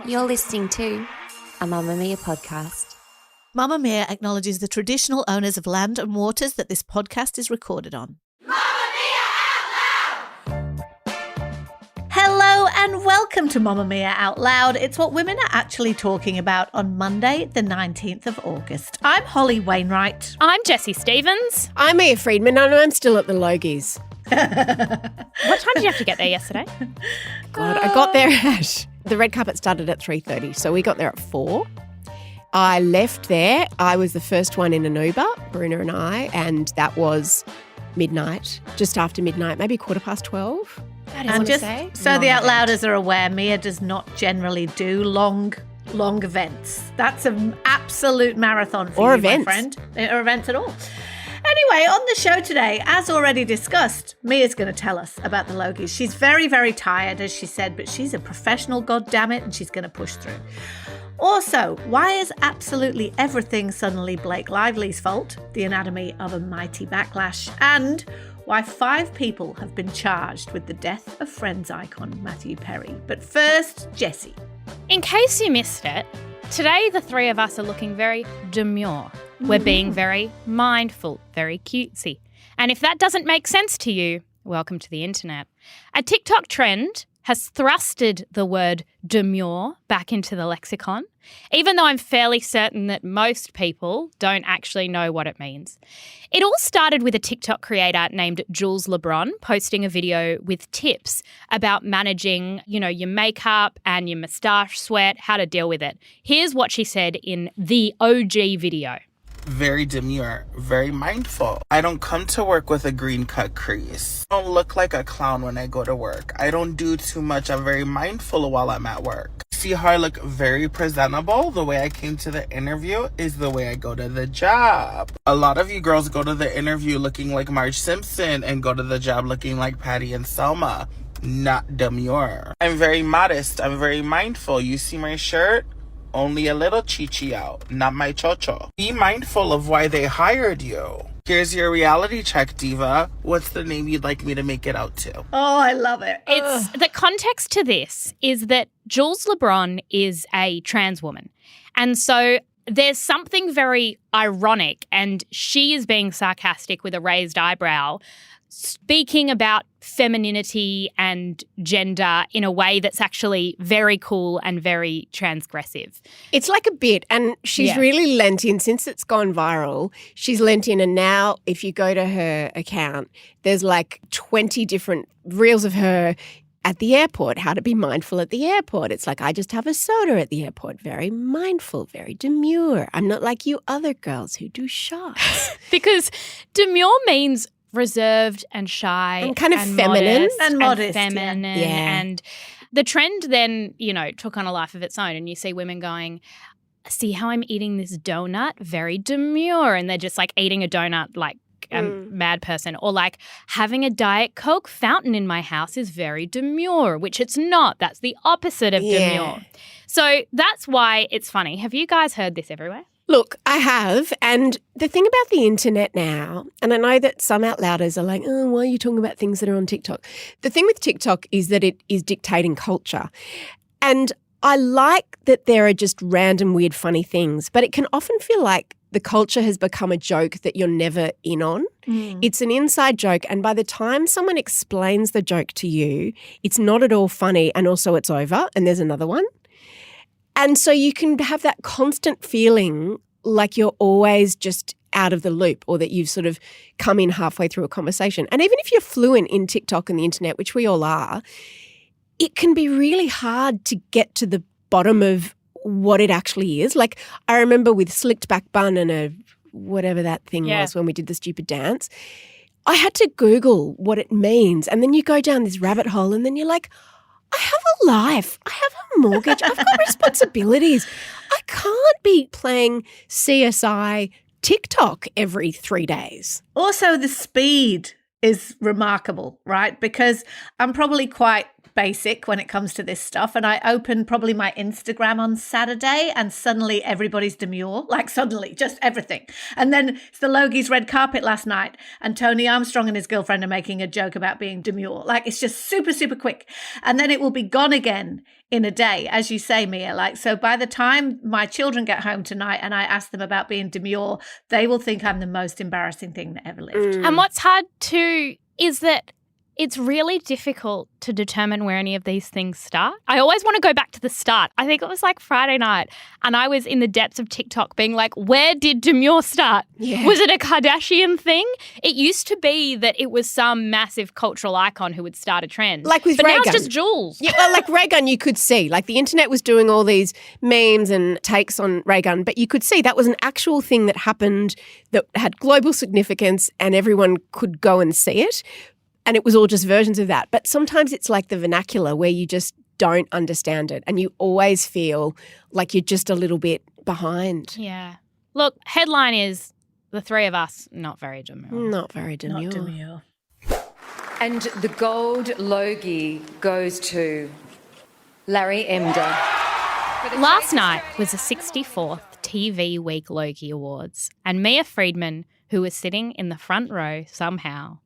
You're listening to a Mamamia podcast. Mamamia acknowledges the traditional owners of land and waters that this podcast is recorded on. Hello and welcome to Mamamia Out Loud. It's what women are actually talking about on Monday, the 19th of August. I'm Holly Wainwright. I'm Jessie Stevens. I'm Mia Freedman and I'm still at the Logies. What time did you have to get there yesterday? God, I got there at... The red carpet started at 3:30, so we got there at 4. I left there. I was the first one in an Uber, Bruna and I, and that was midnight, just after midnight, maybe 12:15. And just so the Outlouders are aware, Mia does not generally do long events. That's an absolute marathon for you, my friend. Or events at all. Anyway, on the show today, as already discussed, Mia's going to tell us about the Logies. She's very, very tired, as she said, but she's a professional, goddammit, and she's going to push through. Also, why is absolutely everything suddenly Blake Lively's fault? The anatomy of a mighty backlash. And why 5 people have been charged with the death of Friends icon Matthew Perry. But first, Jessie. In case you missed it, today the three of us are looking very demure. We're being very mindful, very cutesy. And if that doesn't make sense to you, welcome to the internet. A TikTok trend has thrusted the word demure back into the lexicon, even though I'm fairly certain that most people don't actually know what it means. It all started with a TikTok creator named Jules LeBron posting a video with tips about managing, your makeup and your moustache sweat, how to deal with it. Here's what she said in the OG video. Very demure, very mindful. I don't come to work with a green cut crease. I don't look like a clown when I go to work. I don't do too much. I'm very mindful while I'm at work. See how I look very presentable? The way I came to the interview is the way I go to the job. A lot of you girls go to the interview looking like Marge Simpson and go to the job looking like Patty and Selma. Not demure. I'm very modest. I'm very mindful. You see my shirt? Only a little chichi out, not my chocho. Be mindful of why they hired you. Here's your reality check, diva. What's the name you'd like me to make it out to? Oh, I love it. It's the context to this is that Jules LeBron is a trans woman. And so there's something very ironic, and she is being sarcastic with a raised eyebrow, speaking about femininity and gender in a way that's actually very cool and very transgressive. It's like a bit, and she's really lent in. Since it's gone viral, she's lent in, and now if you go to her account, there's like 20 different reels of her at the airport, how to be mindful at the airport. It's like, I just have a soda at the airport. Very mindful, very demure. I'm not like you other girls who do shots. Because demure means reserved and shy and kind of feminine and modest, feminine. Yeah. And the trend then, took on a life of its own, and you see women going, see how I'm eating this donut? Very demure. And they're just like eating a donut like a mad person, or like having a Diet Coke fountain in my house is very demure, which it's not. That's the opposite of demure. So that's why it's funny. Have you guys heard this everywhere? Look, I have, and the thing about the internet now, and I know that some outlouders are like, oh, why are you talking about things that are on TikTok? The thing with TikTok is that it is dictating culture. And I like that there are just random, weird, funny things, but it can often feel like the culture has become a joke that you're never in on. It's an inside joke, and by the time someone explains the joke to you, it's not at all funny, and also it's over, and there's another one. And so you can have that constant feeling like you're always just out of the loop, or that you've sort of come in halfway through a conversation. And even if you're fluent in TikTok and the internet, which we all are, it can be really hard to get to the bottom of what it actually is. Like I remember with slicked back bun and a whatever that thing was when we did the stupid dance, I had to Google what it means. And then you go down this rabbit hole and then you're like, I have a life. I have a mortgage. I've got responsibilities. I can't be playing CSI TikTok every 3 days. Also, the speed is remarkable, right? Because I'm probably quite basic when it comes to this stuff. And I opened probably my Instagram on Saturday and suddenly everybody's demure, like suddenly, just everything. And then it's the Logies red carpet last night and Tony Armstrong and his girlfriend are making a joke about being demure. Like it's just super, super quick. And then it will be gone again in a day, as you say, Mia. Like, so by the time my children get home tonight and I ask them about being demure, they will think I'm the most embarrassing thing that ever lived. And what's hard too is that it's really difficult to determine where any of these things start. I always want to go back to the start. I think it was like Friday night and I was in the depths of TikTok being like, where did demure start? Yeah. Was it a Kardashian thing? It used to be that it was some massive cultural icon who would start a trend. Like with but Ray now Gun. it's just Jules. Yeah, well, like Ray Gun, you could see. Like the internet was doing all these memes and takes on Ray Gun, but you could see that was an actual thing that happened that had global significance and everyone could go and see it. And it was all just versions of that. But sometimes it's like the vernacular where you just don't understand it and you always feel like you're just a little bit behind. Yeah. Look, headline is the three of us not very demure. Not very demure. Not demure. And the gold Logie goes to Larry Emder. Last night was the 64th TV Week Logie Awards and Mia Freedman, who was sitting in the front row somehow,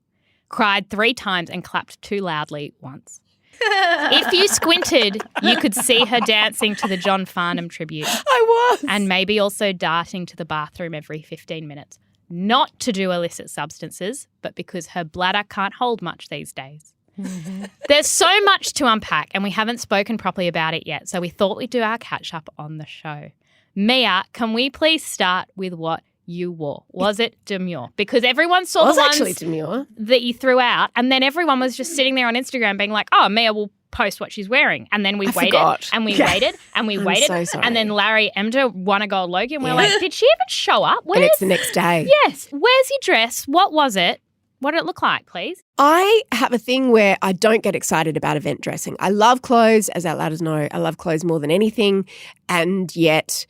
cried 3 times and clapped too loudly once. If you squinted, you could see her dancing to the John Farnham tribute. I was. And maybe also darting to the bathroom every 15 minutes. Not to do illicit substances, but because her bladder can't hold much these days. Mm-hmm. There's so much to unpack and we haven't spoken properly about it yet, so we thought we'd do our catch-up on the show. Mia, can we please start with what you wore? Was it demure? Because everyone saw the ones actually demure that you threw out, and then everyone was just sitting there on Instagram being like, oh, Mia will post what she's wearing. And then we waited and we waited and we waited. So sorry. And then Larry Emder won a gold Logie and we're like, did she even show up? and it's the next day. Yes. Where's your dress? What was it? What did it look like, please? I have a thing where I don't get excited about event dressing. I love clothes, as Outlouders know. I love clothes more than anything. And yet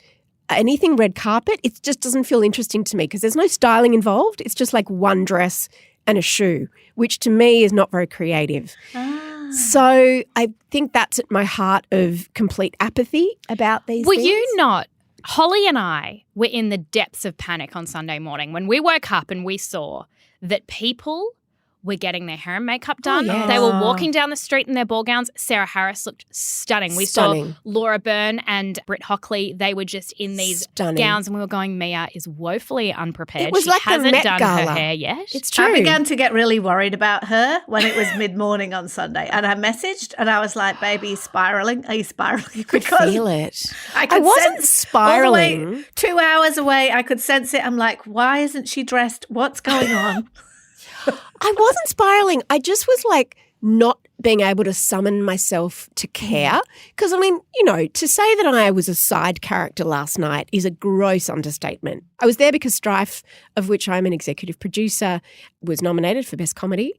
anything red carpet, it just doesn't feel interesting to me because there's no styling involved. It's just like one dress and a shoe, which to me is not very creative. So I think that's at my heart of complete apathy about these Were things. you not? Holly and I were in the depths of panic on Sunday morning when we woke up and we saw that people were getting their hair and makeup done. yes. They were walking down the street in their ball gowns. Sarah Harris looked stunning. We saw Laura Byrne and Britt Hockley. They were just in these gowns and we were going, Mia is woefully unprepared. It was she like the hasn't Met done Gala. her hair yet. It's true. I began to get really worried about her when it was mid-morning on Sunday. And I messaged and I was like, baby, are you spiraling? Are you spiraling? I could feel it. I wasn't sense spiraling. all the way 2 hours away, I could sense it. I'm like, why isn't she dressed? What's going on? I wasn't spiraling. I just was like not being able to summon myself to care. Because, I mean, you know, to say that I was a side character last night is a gross understatement. I was there because Strife, of which I'm an executive producer, was nominated for Best Comedy.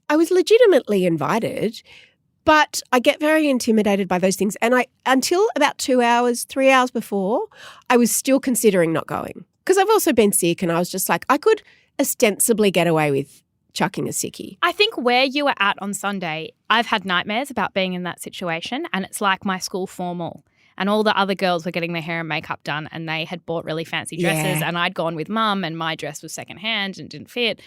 I was legitimately invited, but I get very intimidated by those things. And until about 3 hours before, I was still considering not going. Because I've also been sick and I was just like, I could ostensibly get away with chucking a sickie. I think where you were at on Sunday, I've had nightmares about being in that situation, and it's like my school formal. And all the other girls were getting their hair and makeup done and they had bought really fancy dresses and I'd gone with mum and my dress was secondhand and didn't fit.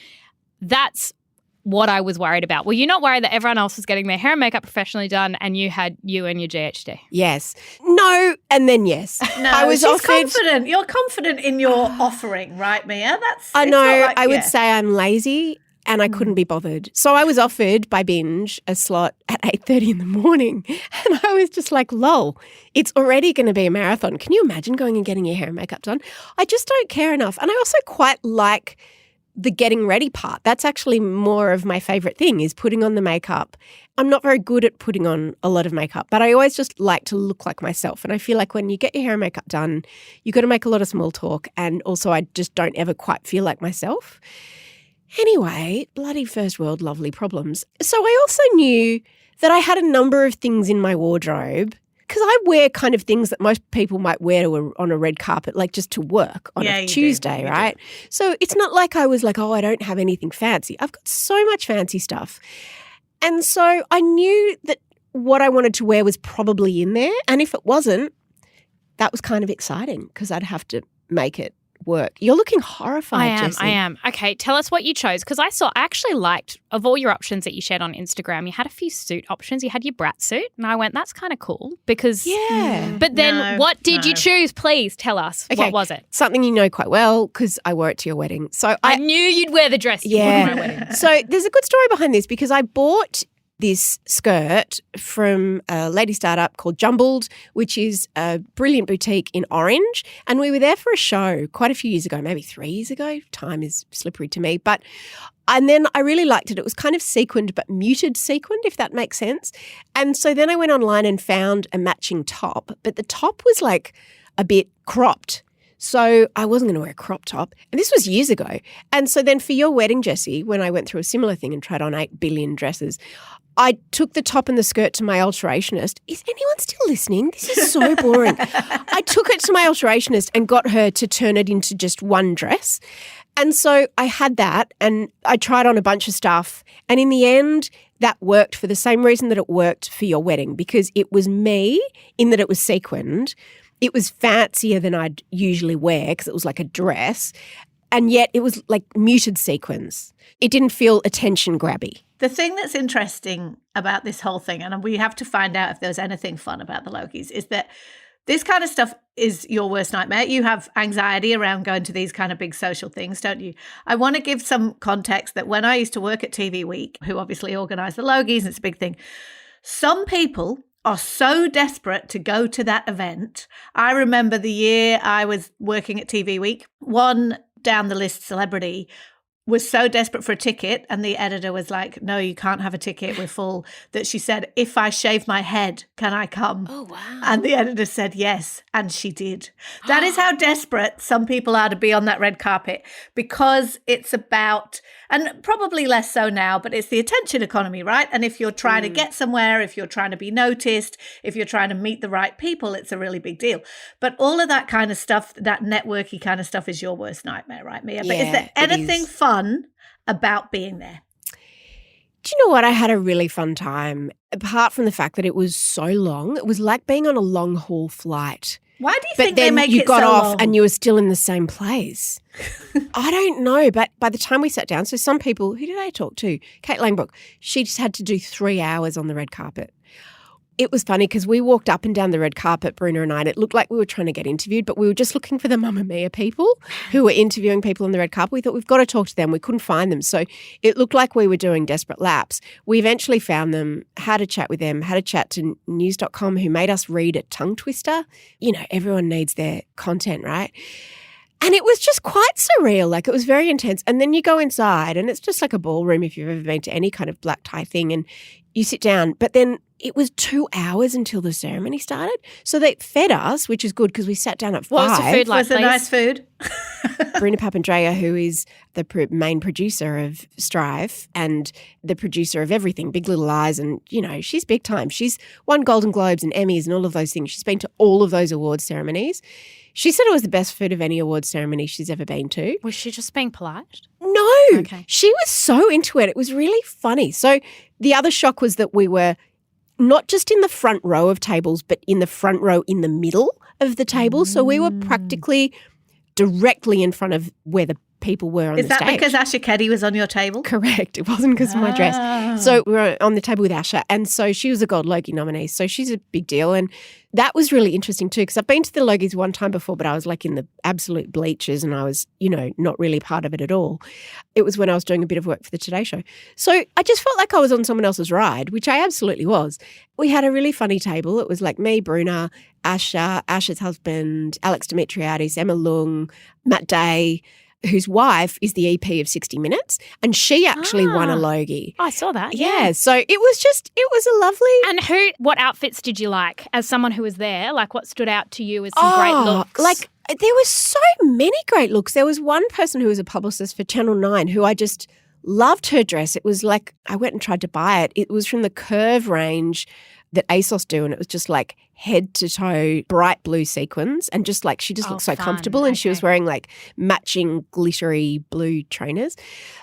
That's what I was worried about. Were you not worried that everyone else was getting their hair and makeup professionally done and you had you and your GHD? Yes. No, and then yes. No, I was she's confident. You're confident in your offering, right, Mia? I know. I would yeah. say I'm lazy and I couldn't be bothered. So I was offered by Binge a slot at 8:30 in the morning and I was just like, lol, it's already going to be a marathon. Can you imagine going and getting your hair and makeup done? I just don't care enough. And I also quite like the getting ready part. That's actually more of my favourite thing is putting on the makeup. I'm not very good at putting on a lot of makeup, but I always just like to look like myself. And I feel like when you get your hair and makeup done, you've got to make a lot of small talk. And also I just don't ever quite feel like myself. Anyway, bloody first world lovely problems. So I also knew that I had a number of things in my wardrobe because I wear kind of things that most people might wear on a red carpet, like just to work on a Tuesday, right? So it's not like I was like, oh, I don't have anything fancy. I've got so much fancy stuff. And so I knew that what I wanted to wear was probably in there. And if it wasn't, that was kind of exciting because I'd have to make it work. You're looking horrified, Jessie. I am. Okay, tell us what you chose, because I actually liked, of all your options that you shared on Instagram, you had a few suit options. You had your brat suit, and I went, that's kind of cool because... Yeah. But then what did you choose? Please tell us. Okay. What was it? Something you know quite well because I wore it to your wedding. So I knew you'd wear the dress you wore to my wedding. So there's a good story behind this because I bought this skirt from a lady startup called Jumbled, which is a brilliant boutique in Orange. And we were there for a show quite a few years ago, maybe 3 years ago. Time is slippery to me. And then I really liked it. It was kind of sequined but muted sequined, if that makes sense. And so then I went online and found a matching top, but the top was like a bit cropped. So I wasn't going to wear a crop top. And this was years ago. And so then for your wedding, Jessie, when I went through a similar thing and tried on 8 billion dresses, I took the top and the skirt to my alterationist. Is anyone still listening? This is so boring. I took it to my alterationist and got her to turn it into just one dress. And so I had that and I tried on a bunch of stuff. And in the end, that worked for the same reason that it worked for your wedding, because it was me in that it was sequined. It was fancier than I'd usually wear because it was like a dress. And yet it was like muted sequins. It didn't feel attention grabby. The thing that's interesting about this whole thing, and we have to find out if there's anything fun about the Logies, is that this kind of stuff is your worst nightmare. You have anxiety around going to these kind of big social things, don't you? I want to give some context that when I used to work at TV Week, who obviously organised the Logies, it's a big thing, some people are so desperate to go to that event. I remember the year I was working at TV Week, one down the list celebrity was so desperate for a ticket, and the editor was like, no, you can't have a ticket, we're full, that she said, if I shave my head, can I come? Oh, wow. And the editor said yes, and she did. That is how desperate some people are to be on that red carpet, because it's about, and probably less so now, but it's the attention economy, right? And if you're trying to get somewhere, if you're trying to be noticed, if you're trying to meet the right people, it's a really big deal. But all of that kind of stuff, that networky kind of stuff is your worst nightmare, right, Mia? But is there anything fun about being there? Do you know what? I had a really fun time, apart from the fact that it was so long. It was like being on a long haul flight. Why do you think they make it so long? But then you got off and you were still in the same place. I don't know, but by the time we sat down, so some people, who did I talk to? Kate Langbrook, she just had to do 3 hours on the red carpet. It was funny because we walked up and down the red carpet, Bruna and I, and it looked like we were trying to get interviewed, but we were just looking for the Mamamia people who were interviewing people on the red carpet. We thought, we've got to talk to them. We couldn't find them. So it looked like we were doing desperate laps. We eventually found them, had a chat with them, had a chat to news.com, who made us read a tongue twister. You know, everyone needs their content, right? And it was just quite surreal. Like, it was very intense. And then you go inside and it's just like a ballroom if you've ever been to any kind of black tie thing, and you sit down. But then it was 2 hours until the ceremony started. So they fed us, which is good because we sat down at 5. What was the food like, Was it nice food? Bruna Papandreou, who is the main producer of Strive and the producer of everything, Big Little Lies, and, you know, she's big time. She's won Golden Globes and Emmys and all of those things. She's been to all of those award ceremonies. She said it was the best food of any award ceremony she's ever been to. Was she just being polite? No. Okay. She was so into it. It was really funny. So the other shock was that we were not just in the front row of tables, but in the front row in the middle of the table. So we were practically directly in front of where the people were on the stage. Is that because Asha Keddy was on your table? Correct. It wasn't because of my dress. So we were on the table with Asha, and so she was a Gold Logie nominee. So she's a big deal. And that was really interesting too, because I've been to the Logies one time before, but I was like in the absolute bleachers and I was, you know, not really part of it at all. It was when I was doing a bit of work for the Today Show. So I just felt like I was on someone else's ride, which I absolutely was. We had a really funny table. It was like me, Bruna, Asha, Asha's husband, Alex Dimitriadis, Emma Lung, Matt Day, whose wife is the EP of 60 Minutes, and she actually won a Logie. I saw that. Yeah. So it was a lovely. And what outfits did you like as someone who was there? Like, what stood out to you as some great looks? Like, there were so many great looks. There was one person who was a publicist for Channel 9 who I just loved her dress. It was like, I went and tried to buy it. It was from the Curve range that ASOS do, and it was just like head to toe bright blue sequins, and just like she just looked so comfortable, and she was wearing like matching glittery blue trainers.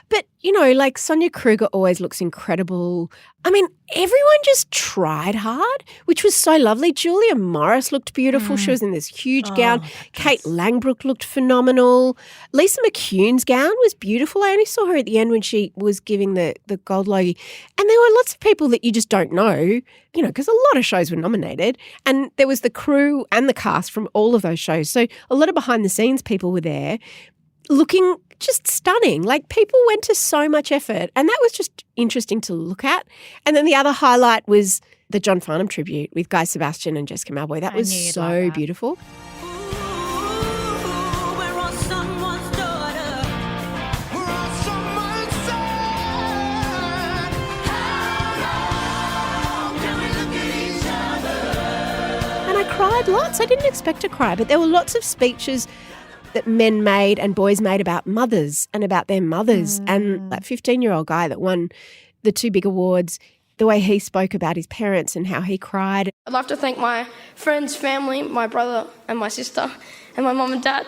But, you know, like Sonia Kruger always looks incredible. I mean, everyone just tried hard, which was so lovely. Julia Morris looked beautiful. She was in this huge gown. Kate Langbrook looked phenomenal. Lisa McCune's gown was beautiful. I only saw her at the end when she was giving the gold Logie. And there were lots of people that you just don't know, because a lot of shows were nominated. And there was the crew and the cast from all of those shows. So a lot of behind-the-scenes people were there looking just stunning. Like, people went to so much effort, and that was just interesting to look at. And then the other highlight was the John Farnham tribute with Guy Sebastian and Jessica Malboy. That was so beautiful. And I cried lots. I didn't expect to cry, but there were lots of speeches that men made and boys made about mothers and about their mothers. And that 15-year-old guy that won the 2 big awards, the way he spoke about his parents and how he cried. I'd like to thank my friends, family, my brother and my sister, and my mum and dad.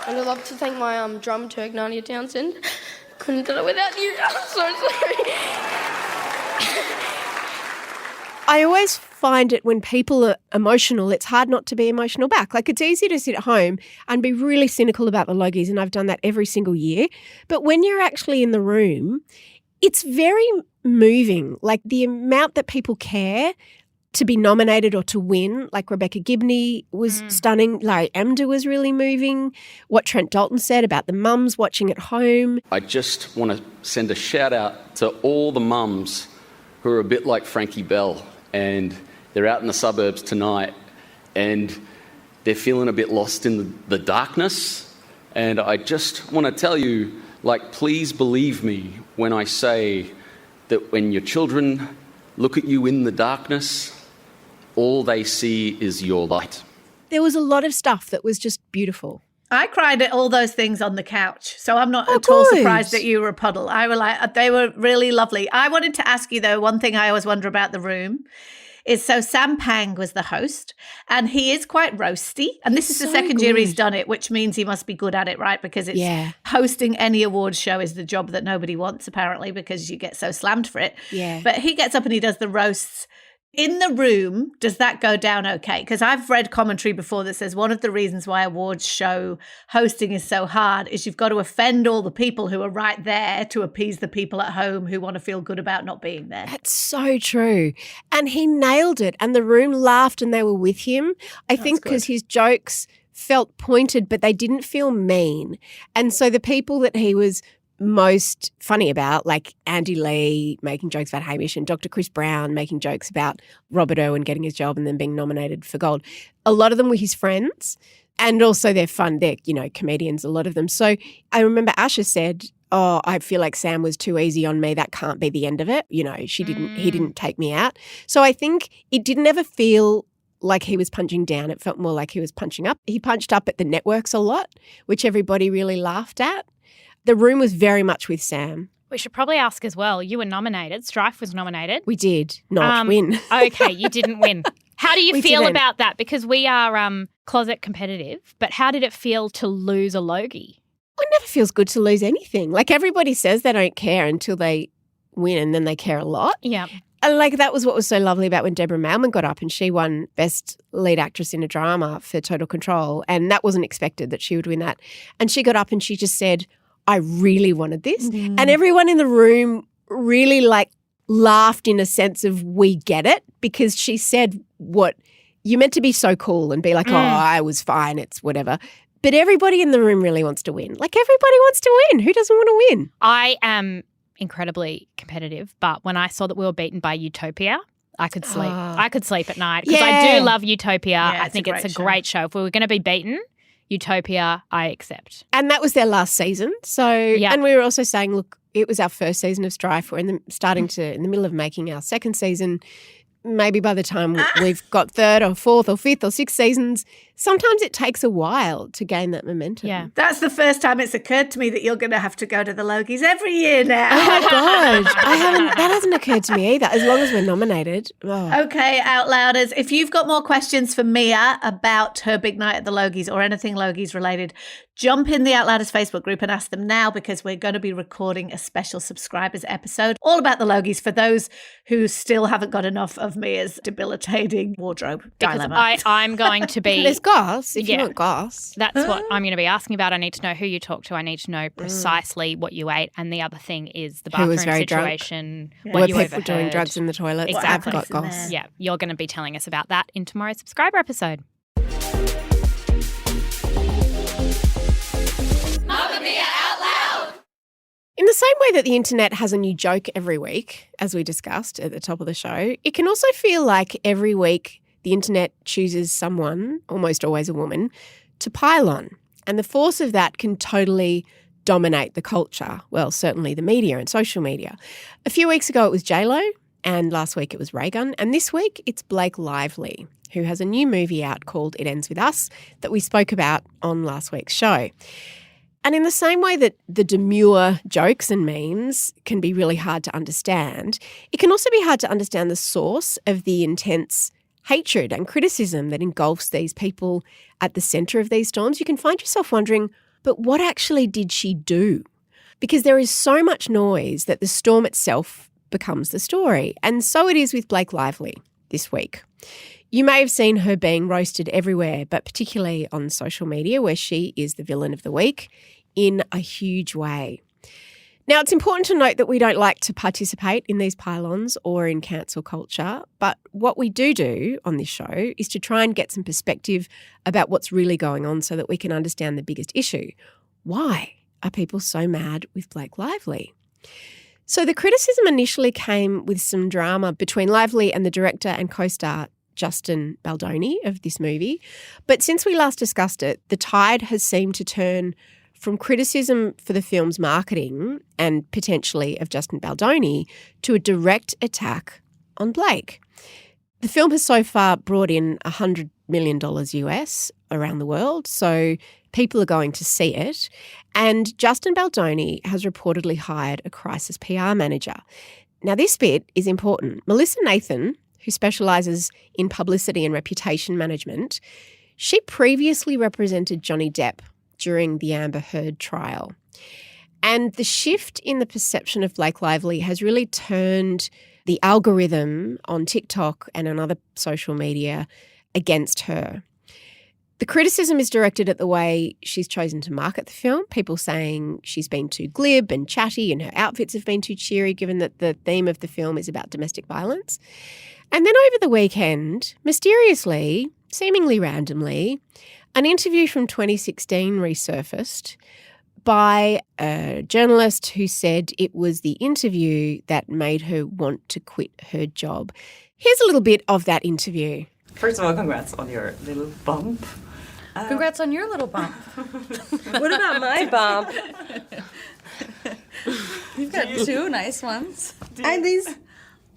And I'd love to thank my dramaturg, Narnia Townsend. Couldn't do it without you. I'm so sorry. I always find it when people are emotional, it's hard not to be emotional back. Like, it's easy to sit at home and be really cynical about the Logies, and I've done that every single year. But when you're actually in the room, it's very moving. Like, the amount that people care to be nominated or to win, like Rebecca Gibney was stunning. Larry Emder was really moving. What Trent Dalton said about the mums watching at home. I just want to send a shout out to all the mums who are a bit like Frankie Bell, and they're out in the suburbs tonight and they're feeling a bit lost in the darkness. And I just want to tell you, please believe me when I say that when your children look at you in the darkness, all they see is your light. There was a lot of stuff that was just beautiful. I cried at all those things on the couch, so I'm not at all surprised that you were a puddle. They were really lovely. I wanted to ask you, though, one thing I always wonder about the room is, so Sam Pang was the host, and he is quite roasty. And this is the second year he's done it, which means he must be good at it, right? Because it's hosting any awards show is the job that nobody wants, apparently, because you get so slammed for it. Yeah. But he gets up and he does the roasts. In the room, does that go down okay? Because I've read commentary before that says one of the reasons why awards show hosting is so hard is you've got to offend all the people who are right there to appease the people at home who want to feel good about not being there. That's so true. And he nailed it. And the room laughed and they were with him. I think because his jokes felt pointed, but they didn't feel mean. And so the people that he was most funny about, like Andy Lee making jokes about Hamish and Dr. Chris Brown making jokes about Robert Irwin getting his job and then being nominated for gold. A lot of them were his friends, and also they're fun. They're, comedians, a lot of them. So I remember Asha said, "Oh, I feel like Sam was too easy on me. That can't be the end of it. He didn't take me out." So I think it didn't ever feel like he was punching down. It felt more like he was punching up. He punched up at the networks a lot, which everybody really laughed at. The room was very much with Sam. We should probably ask as well, you were nominated. Strife was nominated. We did not win. Okay, you didn't win. How do you feel about that? Because we are closet competitive, but how did it feel to lose a Logie? It never feels good to lose anything. Like, everybody says they don't care until they win, and then they care a lot. Yeah. And that was what was so lovely about when Deborah Mailman got up and she won Best Lead Actress in a Drama for Total Control, and that wasn't expected that she would win that. And she got up and she just said, "I really wanted this." And everyone in the room really laughed in a sense of, we get it, because she said, what, you're meant to be so cool and be like, "Oh, I was fine, it's whatever." But everybody in the room really wants to win. Like, everybody wants to win. Who doesn't want to win? I am incredibly competitive, but when I saw that we were beaten by Utopia, I could sleep. I could sleep at night because I do love Utopia. Yeah, I think it's a great show. If we were going to be beaten, Utopia, I accept. And that was their last season. So, and we were also saying, look, it was our first season of Strife. We're in the middle of making our second season. maybe by the time we've got third or fourth or fifth or sixth seasons, sometimes it takes a while to gain that momentum. Yeah. That's the first time it's occurred to me that you're going to have to go to the Logies every year now. Oh my God. That hasn't occurred to me either, as long as we're nominated. Oh. Okay, Out Louders, if you've got more questions for Mia about her big night at the Logies or anything Logies related, jump in the Out Louders Facebook group and ask them now, because we're going to be recording a special subscribers episode all about the Logies for those who still haven't got enough of Mia's debilitating wardrobe dilemma. I'm going to be... There's goss, if you want goss. That's what I'm going to be asking about. I need to know who you talked to. I need to know precisely what you ate. And the other thing is the bathroom situation, what you were overheard. people doing drugs in the toilet? Exactly. I've got goss. Yeah, you're going to be telling us about that in tomorrow's subscriber episode. In the same way that the internet has a new joke every week, as we discussed at the top of the show, it can also feel like every week the internet chooses someone, almost always a woman, to pile on. And the force of that can totally dominate the culture. Well, certainly the media and social media. A few weeks ago it was J-Lo, and last week it was Reagan, and this week it's Blake Lively, who has a new movie out called It Ends With Us that we spoke about on last week's show. And in the same way that the demure jokes and memes can be really hard to understand, it can also be hard to understand the source of the intense hatred and criticism that engulfs these people at the centre of these storms. You can find yourself wondering, but what actually did she do? Because there is so much noise that the storm itself becomes the story. And so it is with Blake Lively this week. You may have seen her being roasted everywhere, but particularly on social media, where she is the villain of the week in a huge way. Now, it's important to note that we don't like to participate in these pile-ons or in cancel culture, but what we do on this show is to try and get some perspective about what's really going on so that we can understand the biggest issue. Why are people so mad with Blake Lively? So the criticism initially came with some drama between Lively and the director and co-star Justin Baldoni of this movie. But since we last discussed it, the tide has seemed to turn from criticism for the film's marketing and potentially of Justin Baldoni to a direct attack on Blake. The film has so far brought in $100 million US around the world, so people are going to see it. And Justin Baldoni has reportedly hired a crisis PR manager. Now, this bit is important. Melissa Nathan, who specialises in publicity and reputation management, she previously represented Johnny Depp during the Amber Heard trial. And the shift in the perception of Blake Lively has really turned the algorithm on TikTok and on other social media against her. The criticism is directed at the way she's chosen to market the film, people saying she's been too glib and chatty and her outfits have been too cheery, given that the theme of the film is about domestic violence. And then over the weekend, mysteriously, seemingly randomly, an interview from 2016 resurfaced by a journalist who said it was the interview that made her want to quit her job. Here's a little bit of that interview. First of all, congrats on your little bump. Congrats on your little bump. What about my bump? You've got two nice ones.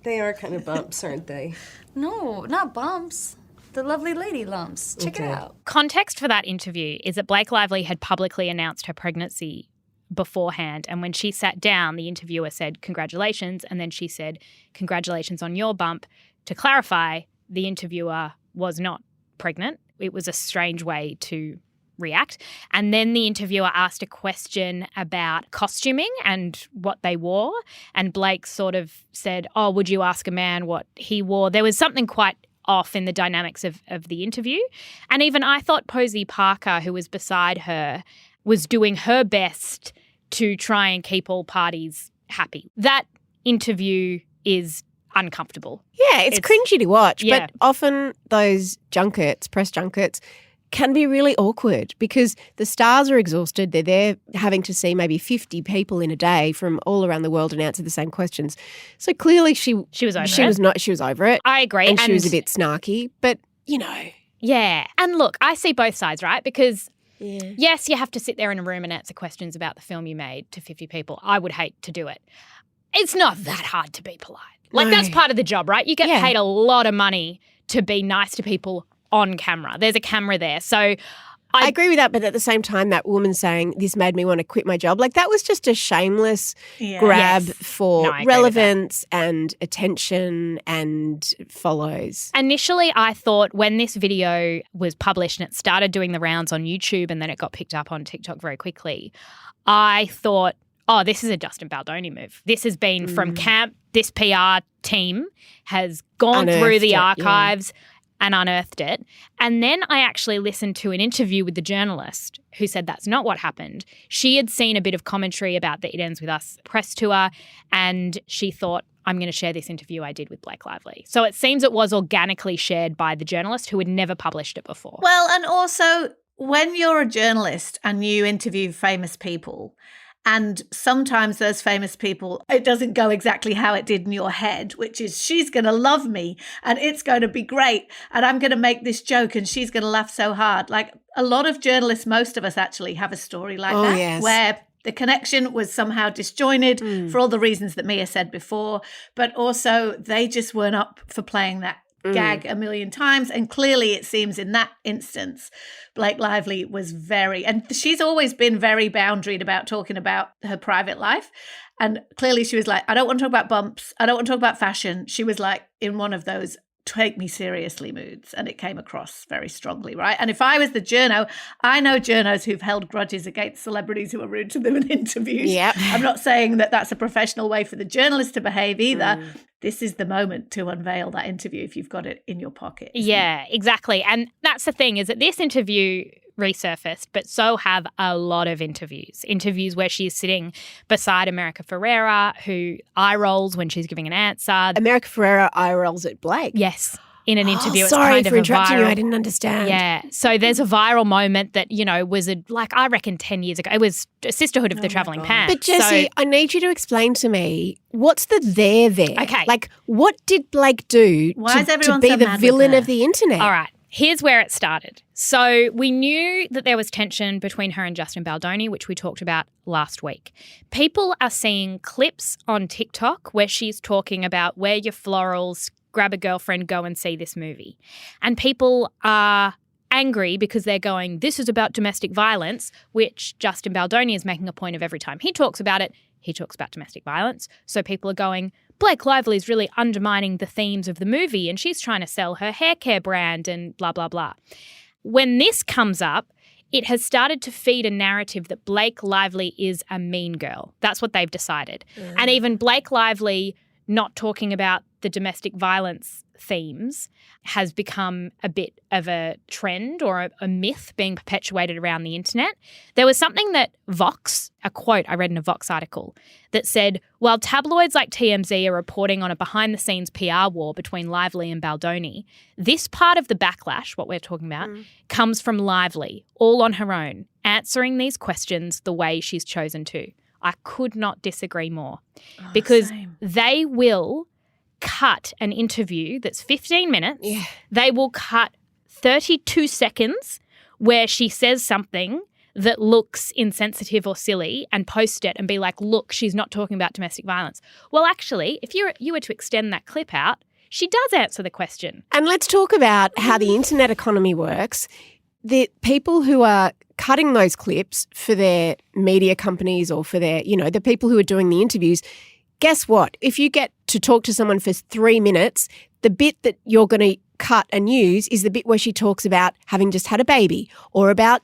They are kind of bumps, aren't they? No, not bumps. The lovely lady lumps. Check it out. Context for that interview is that Blake Lively had publicly announced her pregnancy beforehand, and when she sat down, the interviewer said, "Congratulations," and then she said, "Congratulations on your bump." To clarify, the interviewer was not pregnant. It was a strange way to react. And then the interviewer asked a question about costuming and what they wore, and Blake sort of said, "Oh, would you ask a man what he wore?" There was something quite off in the dynamics of the interview. And even I thought Posey Parker, who was beside her, was doing her best to try and keep all parties happy. That interview is uncomfortable. Yeah, it's cringy to watch, yeah. But often those junkets, press junkets, can be really awkward because the stars are exhausted. They're there having to see maybe 50 people in a day from all around the world and answer the same questions. So clearly she was over it. She was over it. I agree. And she was a bit snarky, but you know. Yeah. And look, I see both sides, right? Because yes, you have to sit there in a room and answer questions about the film you made to 50 people. I would hate to do it. It's not that hard to be polite. Like, that's part of the job, right? You get paid a lot of money to be nice to people on camera. There's a camera there. So I agree with that, but at the same time, that woman saying this made me want to quit my job, like that was just a shameless grab for relevance and attention and follows. Initially, I thought when this video was published and it started doing the rounds on YouTube and then it got picked up on TikTok very quickly, I thought, oh, this is a Justin Baldoni move. This has been from camp. This PR team has gone through the archives and unearthed it. And then I actually listened to an interview with the journalist who said that's not what happened. She had seen a bit of commentary about the It Ends With Us press tour, and she thought, I'm going to share this interview I did with Blake Lively. So it seems it was organically shared by the journalist who had never published it before. Well, and also when you're a journalist and you interview famous people, and sometimes those famous people, it doesn't go exactly how it did in your head, which is she's going to love me and it's going to be great and I'm going to make this joke and she's going to laugh so hard. Like a lot of journalists, most of us actually have a story like that where the connection was somehow disjointed for all the reasons that Mia said before, but also they just weren't up for playing that gag a million times. And clearly it seems in that instance, Blake Lively was and she's always been very boundaried about talking about her private life. And clearly she was like, I don't want to talk about bumps. I don't want to talk about fashion. She was like in one of those take me seriously moods. And it came across very strongly, right? And if I was the journo, I know journos who've held grudges against celebrities who are rude to them in interviews. Yep. I'm not saying that that's a professional way for the journalist to behave either. This is the moment to unveil that interview if you've got it in your pocket. Yeah, exactly. And that's the thing, is that this interview resurfaced, but so have a lot of interviews where she's sitting beside America Ferrera, who eye rolls when she's giving an answer. America Ferrera eye rolls at Blake? Yes. In an interview, it's sorry kind of for interrupting you. I didn't understand. Yeah, so there's a viral moment that was I reckon 10 years ago. It was a Sisterhood of the Travelling Pants. But Jessie, I need you to explain to me what's the there. Okay, like what did Blake do to be the villain of the internet? All right. Here's where it started. So we knew that there was tension between her and Justin Baldoni, which we talked about last week. People are seeing clips on TikTok where she's talking about wear your florals, grab a girlfriend, go and see this movie. And people are angry because they're going, this is about domestic violence, which Justin Baldoni is making a point of every time he talks about it. He talks about domestic violence. So people are going, Blake Lively is really undermining the themes of the movie and she's trying to sell her hair care brand and blah, blah, blah. When this comes up, it has started to feed a narrative that Blake Lively is a mean girl. That's what they've decided. And even Blake Lively not talking about the domestic violence themes has become a bit of a trend or a myth being perpetuated around the internet. There was something that Vox, a quote I read in a Vox article, that said, while tabloids like TMZ are reporting on a behind-the-scenes PR war between Lively and Baldoni, this part of the backlash, what we're talking about, comes from Lively, all on her own, answering these questions the way she's chosen to. I could not disagree more because they will cut an interview that's 15 minutes. Yeah. They will cut 32 seconds where she says something that looks insensitive or silly and post it and be like, look, she's not talking about domestic violence. Well, actually, if you were to extend that clip out, she does answer the question. And let's talk about how the internet economy works. The people who are cutting those clips for their media companies or for their, the people who are doing the interviews, guess what? If you get to talk to someone for 3 minutes, the bit that you're going to cut and use is the bit where she talks about having just had a baby or about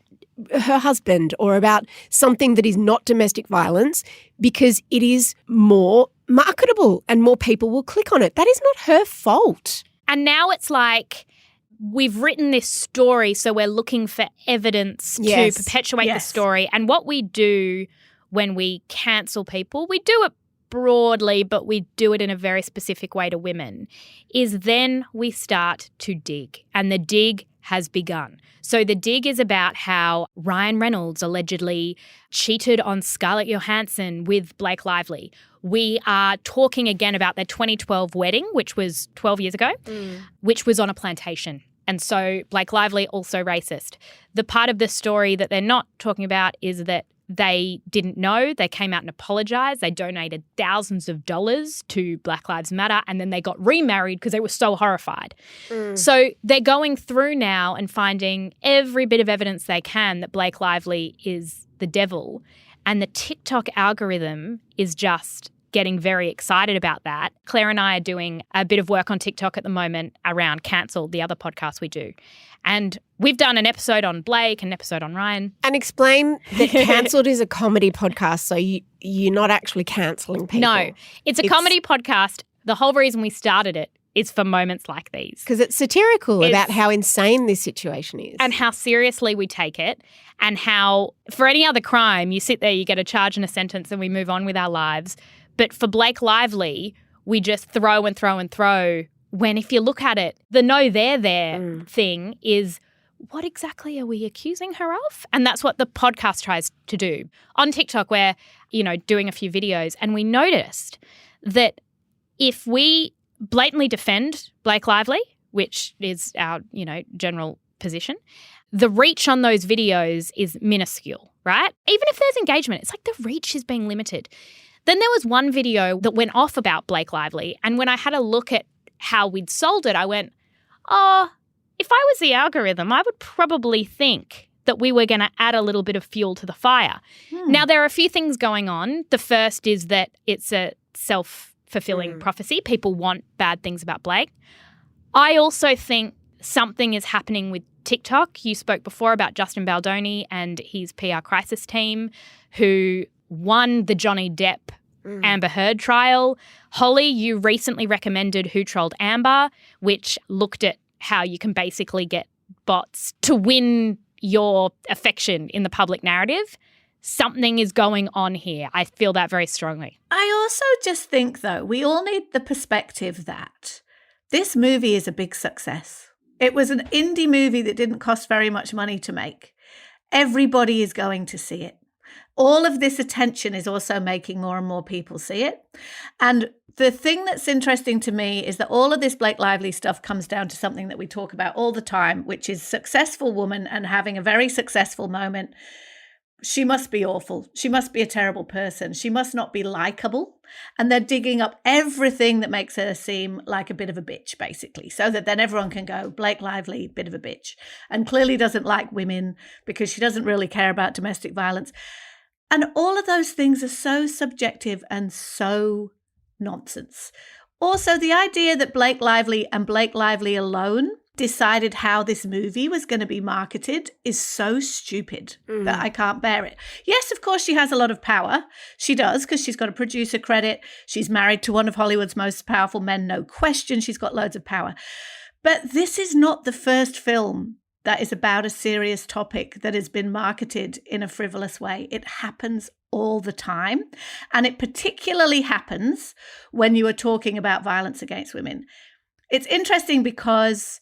her husband or about something that is not domestic violence because it is more marketable and more people will click on it. That is not her fault. And now it's like we've written this story, so we're looking for evidence to perpetuate the story. And what we do when we cancel people, we do it broadly, but we do it in a very specific way to women, is then we start to dig. And the dig has begun. So the dig is about how Ryan Reynolds allegedly cheated on Scarlett Johansson with Blake Lively. We are talking again about their 2012 wedding, which was 12 years ago, which was on a plantation. And so Blake Lively, also racist. The part of the story that they're not talking about is that they didn't know. They came out and apologized. They donated thousands of dollars to Black Lives Matter, and then they got remarried because they were so horrified. So they're going through now and finding every bit of evidence they can that Blake Lively is the devil. And the TikTok algorithm is just getting very excited about that. Claire and I are doing a bit of work on TikTok at the moment around Cancelled, the other podcast we do. And we've done an episode on Blake, an episode on Ryan. And explain that Cancelled is a comedy podcast, so you're not actually cancelling people. No, it's a comedy podcast. The whole reason we started it is for moments like these. Because it's satirical about how insane this situation is. And how seriously we take it, and how for any other crime, you sit there, you get a charge and a sentence, and we move on with our lives. But for Blake Lively, we just throw and throw and throw, when if you look at it, the no they're there thing is, what exactly are we accusing her of? And that's what the podcast tries to do. On TikTok, we're, doing a few videos, and we noticed that if we blatantly defend Blake Lively, which is our, general position, the reach on those videos is minuscule, right? Even if there's engagement, it's like the reach is being limited. Then there was one video that went off about Blake Lively, and when I had a look at how we'd sold it, I went, if I was the algorithm, I would probably think that we were going to add a little bit of fuel to the fire. Now, there are a few things going on. The first is that it's a self-fulfilling prophecy. People want bad things about Blake. I also think something is happening with TikTok. You spoke before about Justin Baldoni and his PR crisis team, who won the Johnny Depp Amber Heard trial. Holly, you recently recommended Who Trolled Amber, which looked at how you can basically get bots to win your affection in the public narrative. Something is going on here. I feel that very strongly. I also just think, though, we all need the perspective that this movie is a big success. It was an indie movie that didn't cost very much money to make. Everybody is going to see it. All of this attention is also making more and more people see it. And the thing that's interesting to me is that all of this Blake Lively stuff comes down to something that we talk about all the time, which is successful woman and having a very successful moment. She must be awful. She must be a terrible person. She must not be likable. And they're digging up everything that makes her seem like a bit of a bitch, basically, so that then everyone can go, Blake Lively, bit of a bitch, and clearly doesn't like women because she doesn't really care about domestic violence. And all of those things are so subjective and so nonsense. Also, the idea that Blake Lively and Blake Lively alone decided how this movie was going to be marketed is so stupid that I can't bear it. Yes, of course, she has a lot of power. She does, because she's got a producer credit. She's married to one of Hollywood's most powerful men, no question. She's got loads of power. But this is not the first film that is about a serious topic that has been marketed in a frivolous way. It happens all the time. And it particularly happens when you are talking about violence against women. It's interesting because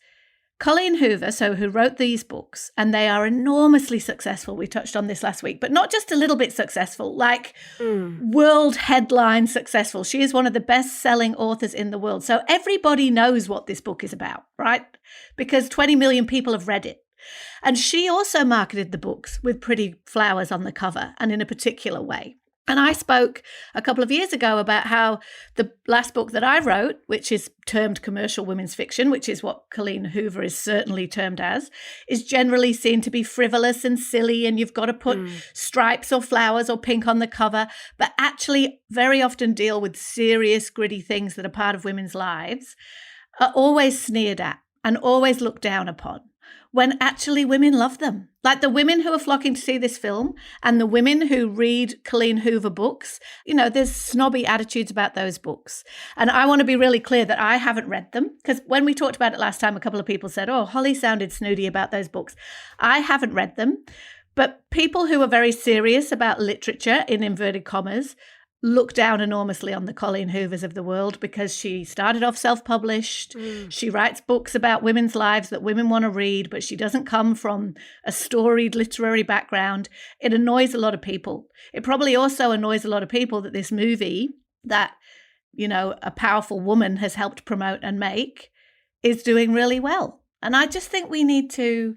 Colleen Hoover, who wrote these books, and they are enormously successful. We touched on this last week, but not just a little bit successful, like world headline successful. She is one of the best-selling authors in the world. So everybody knows what this book is about, right? Because 20 million people have read it. And she also marketed the books with pretty flowers on the cover and in a particular way. And I spoke a couple of years ago about how the last book that I wrote, which is termed commercial women's fiction, which is what Colleen Hoover is certainly termed as, is generally seen to be frivolous and silly, and you've got to put stripes or flowers or pink on the cover, but actually very often deal with serious, gritty things that are part of women's lives, are always sneered at and always looked down upon, when actually women love them. Like the women who are flocking to see this film and the women who read Colleen Hoover books, there's snobby attitudes about those books. And I want to be really clear that I haven't read them, because when we talked about it last time, a couple of people said, Holly sounded snooty about those books. I haven't read them, but people who are very serious about literature, in inverted commas, look down enormously on the Colleen Hoovers of the world because she started off self-published. She writes books about women's lives that women want to read, but she doesn't come from a storied literary background. It annoys a lot of people. It probably also annoys a lot of people that this movie that, a powerful woman has helped promote and make is doing really well. And I just think we need to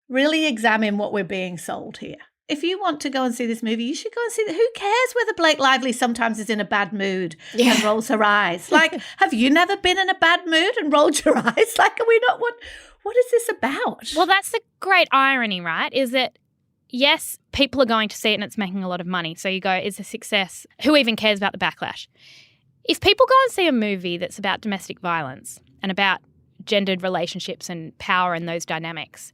really examine what we're being sold here. if you want to go and see this movie, you should go and see it. Who cares whether Blake Lively sometimes is in a bad mood and rolls her eyes? Like, have you never been in a bad mood and rolled your eyes? Like, are we not, what is this about? Well, that's the great irony, right? Is that, yes, people are going to see it and it's making a lot of money. So you go, it's a success. Who even cares about the backlash? If people go and see a movie that's about domestic violence and about gendered relationships and power and those dynamics,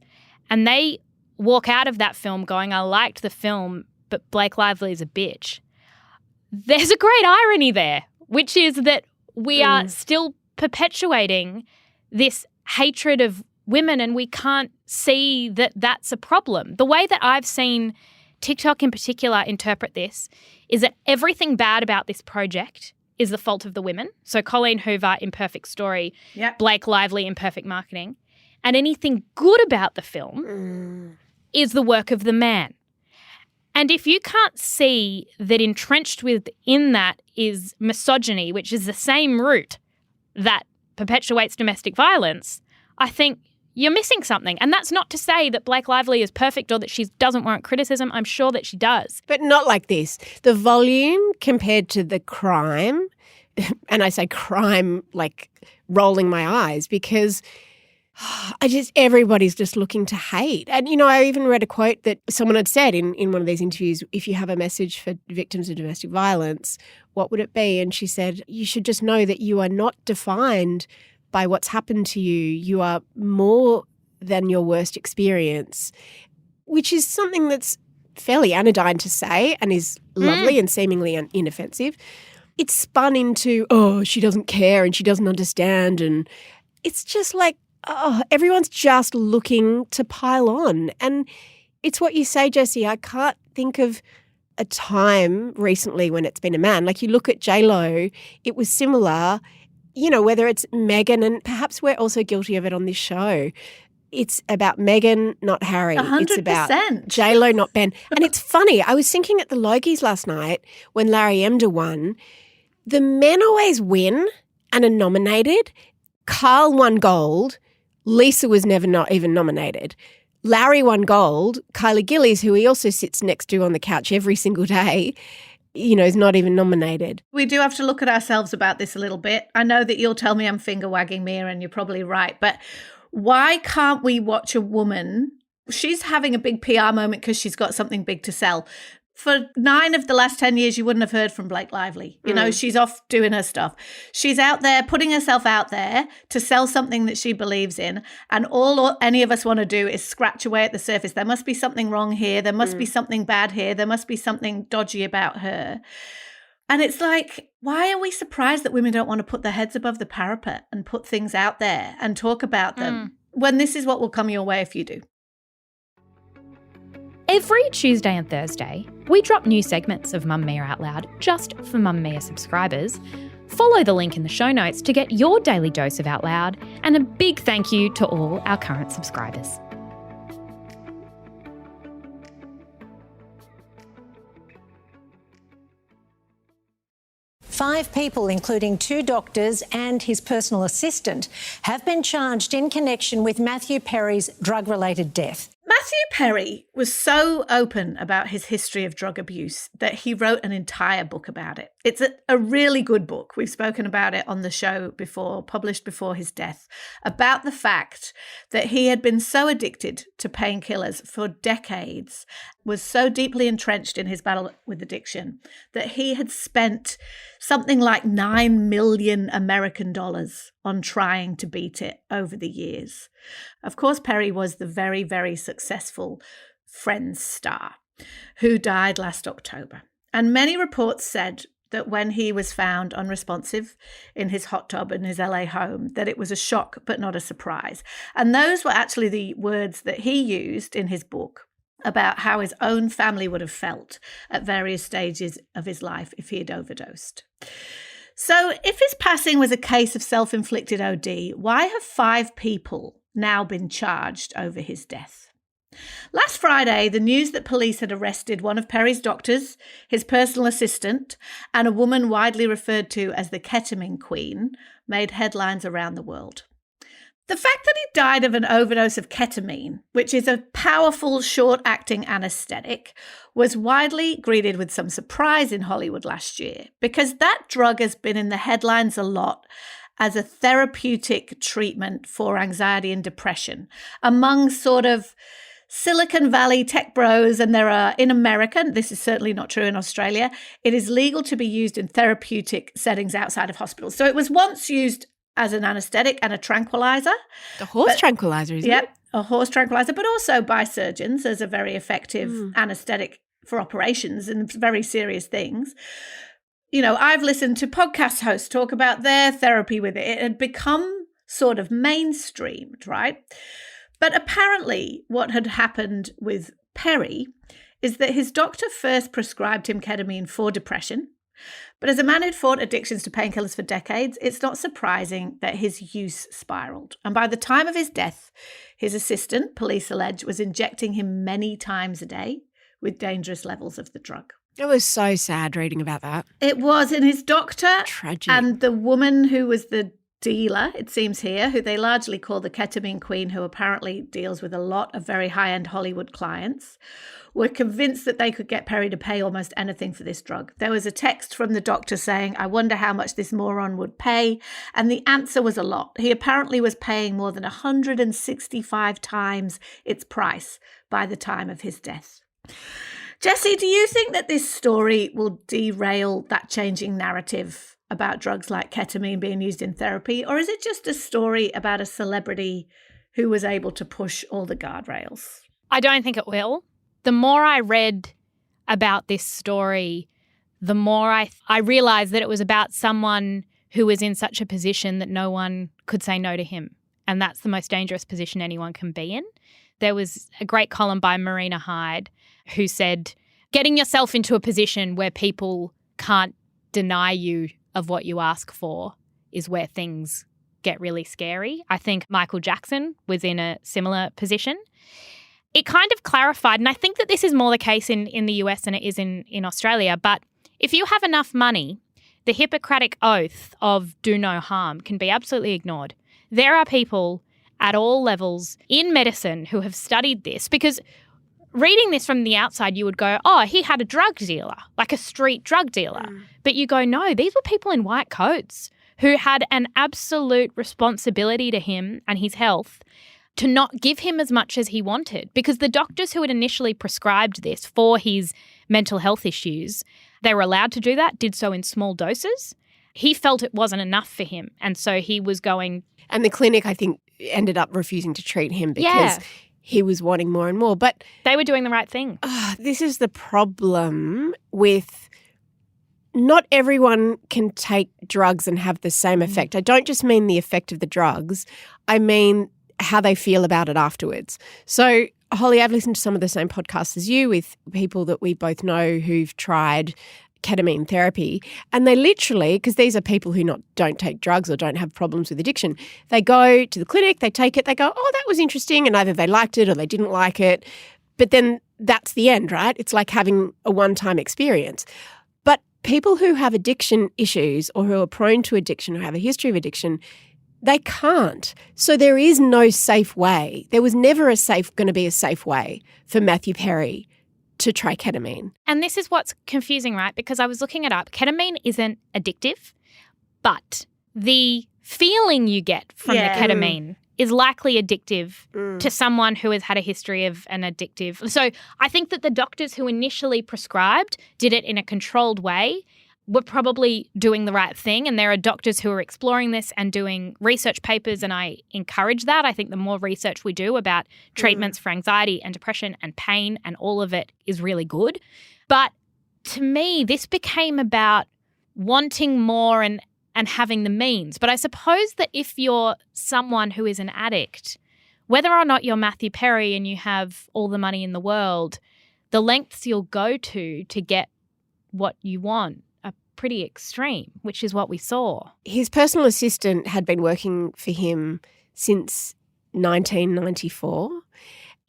and they walk out of that film going, I liked the film, but Blake Lively is a bitch, there's a great irony there, which is that we are still perpetuating this hatred of women and we can't see that that's a problem. The way that I've seen TikTok in particular interpret this is that everything bad about this project is the fault of the women. So Colleen Hoover, imperfect story, Blake Lively, imperfect marketing, and anything good about the film is the work of the man. And if you can't see that entrenched within that is misogyny, which is the same root that perpetuates domestic violence, I think you're missing something. And that's not to say that Blake Lively is perfect or that she doesn't warrant criticism. I'm sure that she does. But not like this. The volume compared to the crime, and I say crime like rolling my eyes because everybody's just looking to hate. And, you know, I even read a quote that someone had said in one of these interviews, if you have a message for victims of domestic violence, what would it be? And she said, you should just know that you are not defined by what's happened to you. You are more than your worst experience, which is something that's fairly anodyne to say and is lovely and seemingly inoffensive. It's spun into, oh, she doesn't care and she doesn't understand. And it's just like, oh, everyone's just looking to pile on. And it's what you say, Jessie. I can't think of a time recently when it's been a man. Like you look at J-Lo, it was similar, you know, whether it's Meghan, and perhaps we're also guilty of it on this show. It's about Meghan, not Harry. 100%. It's about J-Lo, not Ben. And it's funny. I was thinking at the Logies last night when Larry Emder won, the men always win and are nominated. Carl won gold. Lisa was never not even nominated. Larry won gold. Kylie Gillies, who he also sits next to on the couch every single day, you know, is not even nominated. We do have to look at ourselves about this a little bit. I know that you'll tell me I'm finger wagging, Mia, and you're probably right. But why can't we watch a woman? She's having a big PR moment because she's got something big to sell. For 9 of the last 10 years, you wouldn't have heard from Blake Lively. You know, she's off doing her stuff. She's out there putting herself out there to sell something that she believes in. And all any of us want to do is scratch away at the surface. There must be something wrong here. There must be something bad here. There must be something dodgy about her. And it's like, why are we surprised that women don't want to put their heads above the parapet and put things out there and talk about them when this is what will come your way if you do? Every Tuesday and Thursday, we drop new segments of Mamamia Out Loud just for Mamamia subscribers. Follow the link in the show notes to get your daily dose of Out Loud, and a big thank you to all our current subscribers. Five people, including 2 doctors and his personal assistant, have been charged in connection with Matthew Perry's drug-related death. Matthew Perry was so open about his history of drug abuse that he wrote an entire book about it. It's a really good book. We've spoken about it on the show before, published before his death, about the fact that he had been so addicted to painkillers for decades, was so deeply entrenched in his battle with addiction, that he had spent something like $9 million American dollars on trying to beat it over the years. Of course, Perry was the very, very successful Friends star who died last October. And many reports said that when he was found unresponsive in his hot tub in his LA home, that it was a shock but not a surprise. And those were actually the words that he used in his book about how his own family would have felt at various stages of his life if he had overdosed. So if his passing was a case of self-inflicted OD, why have 5 people now been charged over his death? Last Friday, the news that police had arrested one of Perry's doctors, his personal assistant, and a woman widely referred to as the ketamine queen made headlines around the world. The fact that he died of an overdose of ketamine, which is a powerful, short-acting anaesthetic, was widely greeted with some surprise in Hollywood last year because that drug has been in the headlines a lot as a therapeutic treatment for anxiety and depression among sort of Silicon Valley tech bros. And there are, in America, this is certainly not true in Australia, it is legal to be used in therapeutic settings outside of hospitals. So it was once used as an anaesthetic and a tranquilizer. The horse tranquilizer, isn't it? Yep, a horse tranquilizer, but also by surgeons as a very effective anaesthetic for operations and very serious things. You know, I've listened to podcast hosts talk about their therapy with it. It had become sort of mainstreamed, right? But apparently what had happened with Perry is that his doctor first prescribed him ketamine for depression. But as a man who'd fought addictions to painkillers for decades, it's not surprising that his use spiraled. And by the time of his death, his assistant, police allege, was injecting him many times a day with dangerous levels of the drug. It was so sad reading about that. It was. And his doctor Tragic. And the woman who was the dealer, it seems here, who they largely call the ketamine queen, who apparently deals with a lot of very high-end Hollywood clients, were convinced that they could get Perry to pay almost anything for this drug. There was a text from the doctor saying, I wonder how much this moron would pay. And the answer was a lot. He apparently was paying more than 165 times its price by the time of his death. Jessie, do you think that this story will derail that changing narrative about drugs like ketamine being used in therapy? Or is it just a story about a celebrity who was able to push all the guardrails? I don't think it will. The more I read about this story, the more I realised that it was about someone who was in such a position that no one could say no to him. And that's the most dangerous position anyone can be in. There was a great column by Marina Hyde who said, getting yourself into a position where people can't deny you of what you ask for is where things get really scary. I think Michael Jackson was in a similar position. It kind of clarified, and I think that this is more the case in the US than it is in Australia, but if you have enough money, the Hippocratic oath of do no harm can be absolutely ignored. There are people at all levels in medicine who have studied this, because reading this from the outside, you would go, oh, he had a drug dealer, like a street drug dealer. But you go, no, these were people in white coats who had an absolute responsibility to him and his health to not give him as much as he wanted, because the doctors who had initially prescribed this for his mental health issues, they were allowed to do that, did so in small doses. He felt it wasn't enough for him, and so he was going... And the clinic, I think, ended up refusing to treat him because he was wanting more and more. But they were doing the right thing. This is the problem with... Not everyone can take drugs and have the same effect. I don't just mean the effect of the drugs. I mean how they feel about it afterwards. So, Holly, I've listened to some of the same podcasts as you with people that we both know who've tried ketamine therapy, and they literally, because these are people who don't take drugs or don't have problems with addiction, they go to the clinic, they take it, they go, oh, that was interesting, and either they liked it or they didn't like it. But then that's the end, right? It's like having a one-time experience. But people who have addiction issues or who are prone to addiction or have a history of addiction, they can't. So there is no safe way. There was never going to be a safe way for Matthew Perry to try ketamine. And this is what's confusing, right? Because I was looking it up. Ketamine isn't addictive, but the feeling you get from the ketamine is likely addictive to someone who has had a history of an addictive. So I think that the doctors who initially prescribed did it in a controlled way were probably doing the right thing. And there are doctors who are exploring this and doing research papers, and I encourage that. I think the more research we do about treatments for anxiety and depression and pain and all of it is really good. But to me, this became about wanting more and having the means. But I suppose that if you're someone who is an addict, whether or not you're Matthew Perry and you have all the money in the world, the lengths you'll go to get what you want are pretty extreme, which is what we saw. His personal assistant had been working for him since 1994.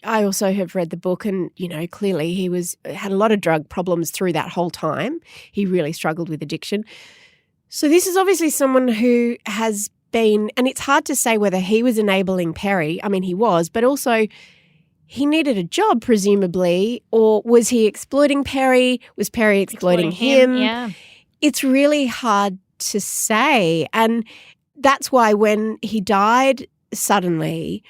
I also have read the book, and, clearly he had a lot of drug problems through that whole time. He really struggled with addiction. So this is obviously someone who has been, and it's hard to say whether he was enabling Perry. I mean, he was, but also he needed a job, presumably, or was he exploiting Perry? Was Perry exploiting him? Yeah. It's really hard to say. And that's why when he died suddenly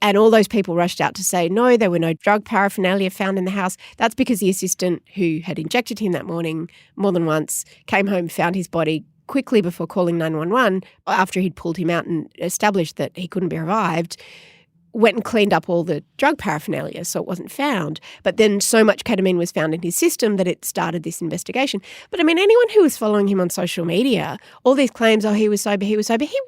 and all those people rushed out to say, no, there were no drug paraphernalia found in the house, that's because the assistant who had injected him that morning more than once came home, found his body quickly before calling 911 after he'd pulled him out and established that he couldn't be revived, went and cleaned up all the drug paraphernalia so it wasn't found. But then so much ketamine was found in his system that it started this investigation. But I mean, anyone who was following him on social media, all these claims, oh, he was sober, he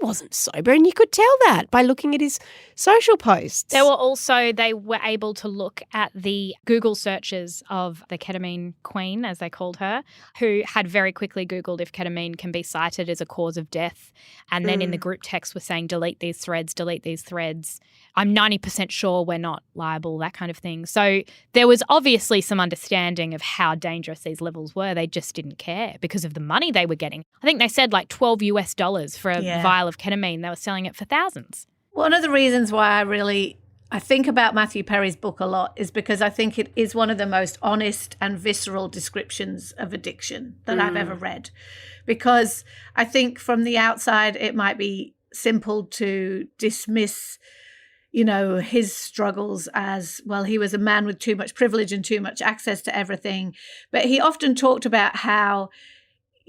wasn't sober. And you could tell that by looking at his social posts. They were able to look at the Google searches of the ketamine queen, as they called her, who had very quickly Googled if ketamine can be cited as a cause of death. And then in the group text was saying, delete these threads. I'm 90% sure we're not liable, that kind of thing. So there was obviously some understanding of how dangerous these levels were. They just didn't care because of the money they were getting. I think they said like $12 for a vial of ketamine. They were selling it for thousands. One of the reasons why I think about Matthew Perry's book a lot is because I think it is one of the most honest and visceral descriptions of addiction that I've ever read. Because I think from the outside it might be simple to dismiss his struggles as, well, he was a man with too much privilege and too much access to everything. But he often talked about how,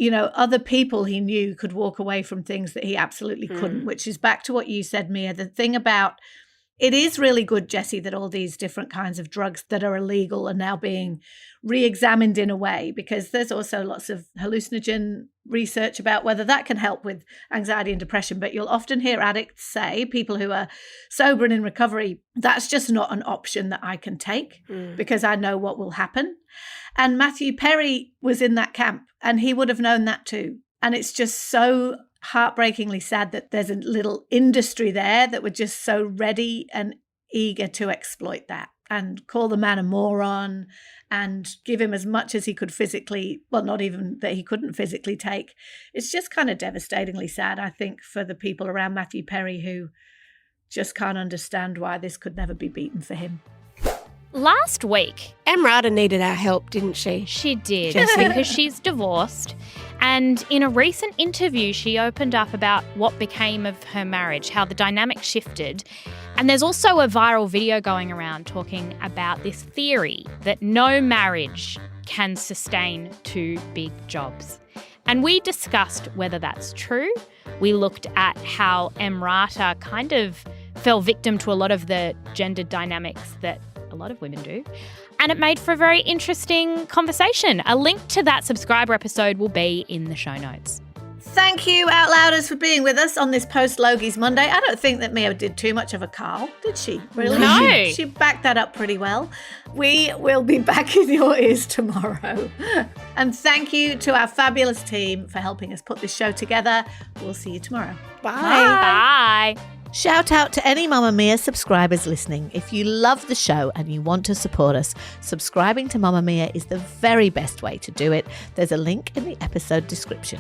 other people he knew could walk away from things that he absolutely couldn't, which is back to what you said, Mia. The thing about it is really good, Jessie, that all these different kinds of drugs that are illegal are now being re-examined in a way, because there's also lots of hallucinogen research about whether that can help with anxiety and depression. But you'll often hear addicts say, people who are sober and in recovery, that's just not an option that I can take because I know what will happen. And Matthew Perry was in that camp and he would have known that too. And it's just so heartbreakingly sad that there's a little industry there that were just so ready and eager to exploit that and call the man a moron and give him as much as he could physically, well, not even that he couldn't physically take. It's just kind of devastatingly sad, I think, for the people around Matthew Perry who just can't understand why this could never be beaten for him. Last week, Emrata needed our help, didn't she? She did, because she's divorced. And in a recent interview, she opened up about what became of her marriage, how the dynamic shifted. And there's also a viral video going around talking about this theory that no marriage can sustain two big jobs. And we discussed whether that's true. We looked at how Emrata kind of fell victim to a lot of the gender dynamics that a lot of women do. And it made for a very interesting conversation. A link to that subscriber episode will be in the show notes. Thank you, Outlouders, for being with us on this post-Logies Monday. I don't think that Mia did too much of a Carl, did she? Really? No. She backed that up pretty well. We will be back in your ears tomorrow. And thank you to our fabulous team for helping us put this show together. We'll see you tomorrow. Bye. Shout out to any Mamamia subscribers listening. If you love the show and you want to support us, subscribing to Mamamia is the very best way to do it. There's a link in the episode description.